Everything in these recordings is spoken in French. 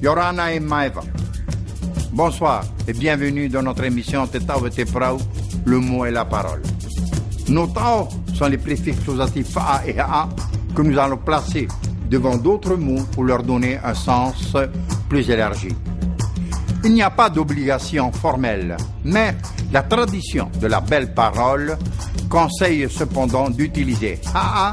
Yorana et Maeva. Bonsoir et bienvenue dans notre émission Tetao et Teprao, le mot et la parole. Nos Tao sont les préfixes causatifs Fa'a et Ha'a que nous allons placer devant d'autres mots pour leur donner un sens plus élargi. Il n'y a pas d'obligation formelle, mais la tradition de la belle parole conseille cependant d'utiliser Ha'a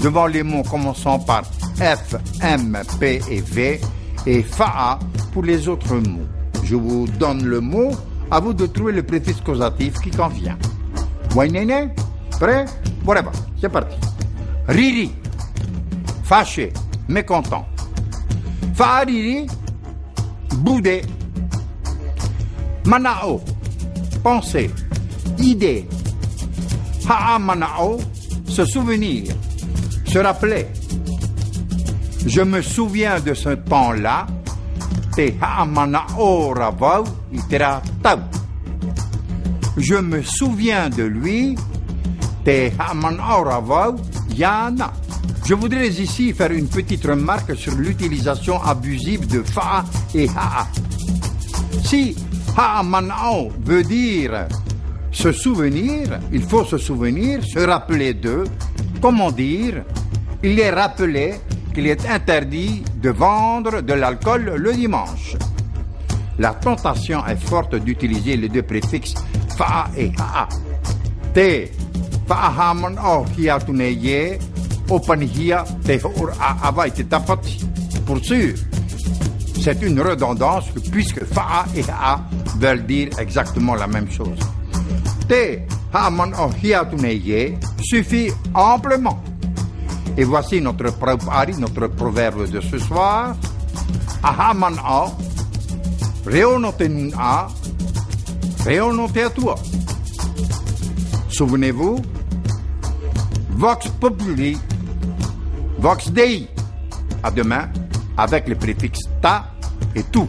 devant les mots commençant par F, M, P et V et Fa'a pour les autres mots. Je vous donne le mot, à vous de trouver le préfixe causatif qui convient. Wainene, prêt? Bon, c'est parti. Riri, fâché, mécontent. Fa'ariri, boudé. Manao, pensée, idée. Ha'a manao, se souvenir, se rappeler. Je me souviens de ce temps-là. Te ha'a manao ravau itera tau. Je me souviens de lui. Te ha'a manao ravau yana. Je voudrais ici faire une petite remarque sur l'utilisation abusive de Fa'a et Ha'a. Si Ha'a manao veut dire se souvenir, il faut se souvenir, se rappeler d'eux. Comment dire? Il est rappelé qu'il est interdit de vendre de l'alcool le dimanche. La tentation est forte d'utiliser les deux préfixes Fa'a et Ha'a. Te Fa'a manao hiatuneye opanihia te hur'a avai te tapati. Pour sûr, c'est une redondance puisque Fa'a et Ha'a veulent dire exactement la même chose. Te ha'man'o hiatuneye suffit amplement. Et voici notre proverbe de ce soir. Ahaman'o reonotenun'a reonoteatua. Souvenez-vous, Vox Populi, Vox Dei. À demain avec le préfixe ta et tout.